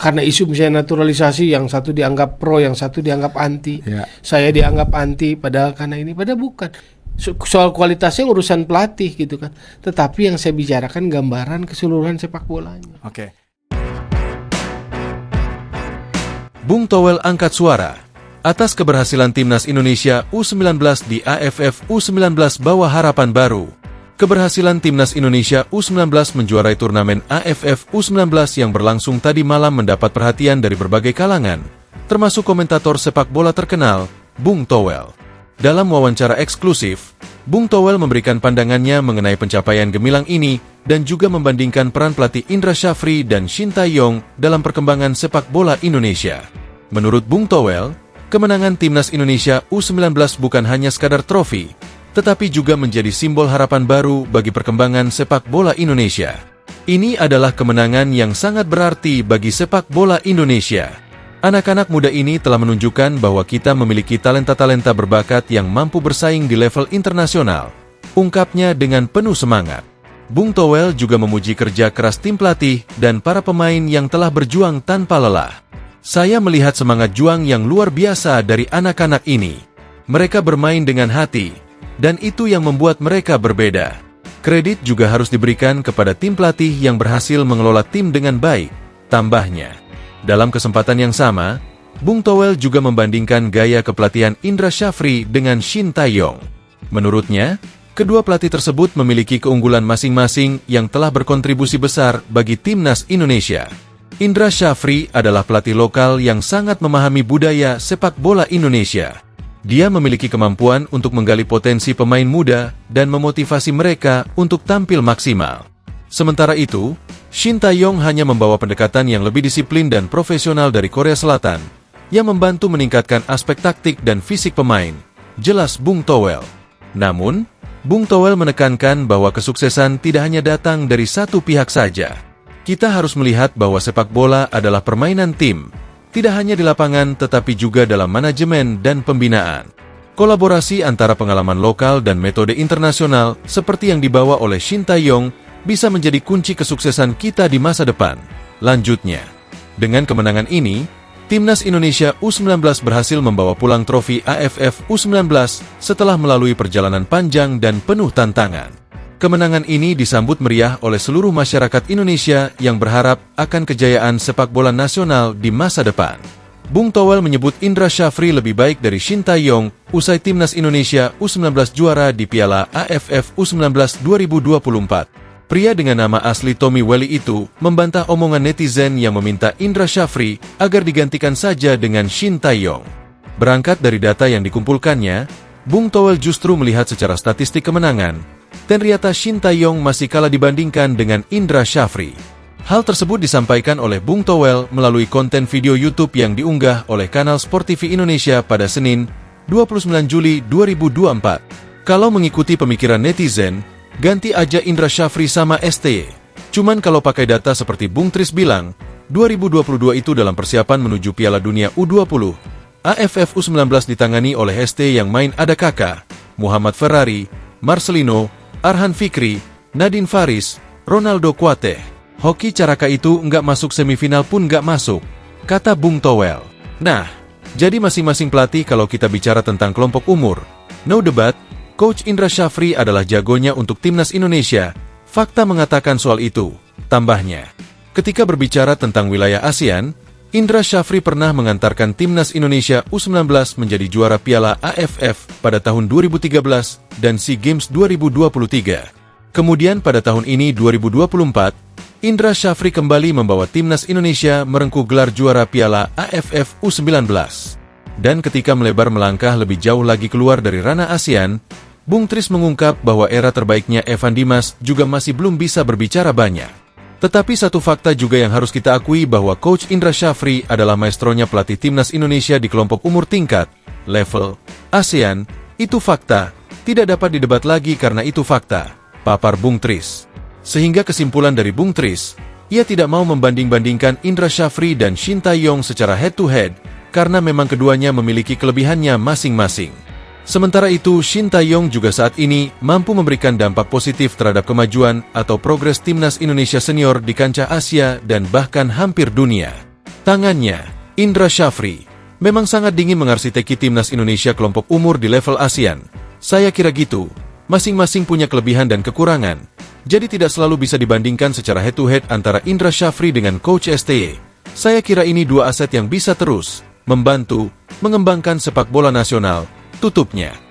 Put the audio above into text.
karena isu misalnya naturalisasi, yang satu dianggap pro, yang satu dianggap anti. Saya dianggap anti padahal karena ini, padahal bukan. Soal kualitasnya urusan pelatih gitu kan. Tetapi yang saya bicarakan gambaran keseluruhan sepak bolanya. Oke. Bung Towel angkat suara atas keberhasilan Timnas Indonesia U19 di AFF U19 Bawah Harapan Baru. Keberhasilan Timnas Indonesia U19 menjuarai turnamen AFF U19 yang berlangsung tadi malam mendapat perhatian dari berbagai kalangan, termasuk komentator sepak bola terkenal, Bung Towel. Dalam wawancara eksklusif, Bung Towel memberikan pandangannya mengenai pencapaian gemilang ini dan juga membandingkan peran pelatih Indra Syafri dan Shin Tae-yong dalam perkembangan sepak bola Indonesia. Menurut Bung Towel, kemenangan Timnas Indonesia U19 bukan hanya sekadar trofi, tetapi juga menjadi simbol harapan baru bagi perkembangan sepak bola Indonesia. Ini adalah kemenangan yang sangat berarti bagi sepak bola Indonesia. Anak-anak muda ini telah menunjukkan bahwa kita memiliki talenta-talenta berbakat yang mampu bersaing di level internasional, ungkapnya dengan penuh semangat. Bung Towel juga memuji kerja keras tim pelatih dan para pemain yang telah berjuang tanpa lelah. Saya melihat semangat juang yang luar biasa dari anak-anak ini. Mereka bermain dengan hati, dan itu yang membuat mereka berbeda. Kredit juga harus diberikan kepada tim pelatih yang berhasil mengelola tim dengan baik, tambahnya. Dalam kesempatan yang sama, Bung Towel juga membandingkan gaya kepelatihan Indra Syafri dengan Shin Tae-yong. Menurutnya, kedua pelatih tersebut memiliki keunggulan masing-masing yang telah berkontribusi besar bagi Timnas Indonesia. Indra Syafri adalah pelatih lokal yang sangat memahami budaya sepak bola Indonesia. Dia memiliki kemampuan untuk menggali potensi pemain muda dan memotivasi mereka untuk tampil maksimal. Sementara itu, Shin Tae-yong hanya membawa pendekatan yang lebih disiplin dan profesional dari Korea Selatan, yang membantu meningkatkan aspek taktik dan fisik pemain, jelas Bung Towel. Namun, Bung Towel menekankan bahwa kesuksesan tidak hanya datang dari satu pihak saja. Kita harus melihat bahwa sepak bola adalah permainan tim, tidak hanya di lapangan tetapi juga dalam manajemen dan pembinaan. Kolaborasi antara pengalaman lokal dan metode internasional seperti yang dibawa oleh Shin Tae-yong bisa menjadi kunci kesuksesan kita di masa depan. Lanjutnya, dengan kemenangan ini, Timnas Indonesia U19 berhasil membawa pulang trofi AFF U19 setelah melalui perjalanan panjang dan penuh tantangan. Kemenangan ini disambut meriah oleh seluruh masyarakat Indonesia yang berharap akan kejayaan sepak bola nasional di masa depan. Bung Towel menyebut Indra Syafri lebih baik dari Shin Tae-yong usai Timnas Indonesia U19 juara di Piala AFF U19 2024. Pria dengan nama asli Tommy Welly itu membantah omongan netizen yang meminta Indra Syafri agar digantikan saja dengan Shin Tae-yong. Berangkat dari data yang dikumpulkannya, Bung Towel justru melihat secara statistik kemenangan, ternyata Shin Tae-yong masih kalah dibandingkan dengan Indra Syafri. Hal tersebut disampaikan oleh Bung Towel melalui konten video YouTube yang diunggah oleh kanal Sport TV Indonesia pada Senin, 29 Juli 2024. Kalau mengikuti pemikiran netizen, ganti aja Indra Syafri sama STY. Cuman kalau pakai data seperti Bung Tris bilang, 2022 itu dalam persiapan menuju Piala Dunia U20. AFF U19 ditangani oleh STY yang main ada Kakak, Muhammad Ferrari, Marcelino, Arhan Fikri, Nadine Faris, Ronaldo Kuateh. Hoki Caraka itu nggak masuk semifinal pun nggak masuk, kata Bung Towel. Nah, jadi masing-masing pelatih kalau kita bicara tentang kelompok umur, no debat, Coach Indra Syafri adalah jagonya untuk Timnas Indonesia. Fakta mengatakan soal itu, tambahnya. Ketika berbicara tentang wilayah ASEAN, Indra Syafri pernah mengantarkan Timnas Indonesia U19 menjadi juara Piala AFF pada tahun 2013 dan SEA Games 2023. Kemudian pada tahun ini 2024, Indra Syafri kembali membawa Timnas Indonesia merengkuh gelar juara Piala AFF U19. Dan ketika melebar melangkah lebih jauh lagi keluar dari ranah ASEAN, Bung Tris mengungkap bahwa era terbaiknya Evan Dimas juga masih belum bisa berbicara banyak. Tetapi satu fakta juga yang harus kita akui bahwa Coach Indra Syafri adalah maestronya pelatih Timnas Indonesia di kelompok umur tingkat, level, ASEAN, itu fakta, tidak dapat didebat lagi karena itu fakta, papar Bung Tris. Sehingga kesimpulan dari Bung Tris, ia tidak mau membanding-bandingkan Indra Syafri dan Shin Tae-yong secara head-to-head, karena memang keduanya memiliki kelebihannya masing-masing. Sementara itu, Shin Tae-yong juga saat ini mampu memberikan dampak positif terhadap kemajuan atau progres Timnas Indonesia senior di kancah Asia dan bahkan hampir dunia. Tangannya, Indra Syafri, memang sangat dingin mengarsiteki timnas Indonesia kelompok umur di level ASEAN. Saya kira gitu, masing-masing punya kelebihan dan kekurangan. Jadi tidak selalu bisa dibandingkan secara head-to-head antara Indra Syafri dengan Coach STY. Saya kira ini dua aset yang bisa terus membantu mengembangkan sepak bola nasional, tutupnya.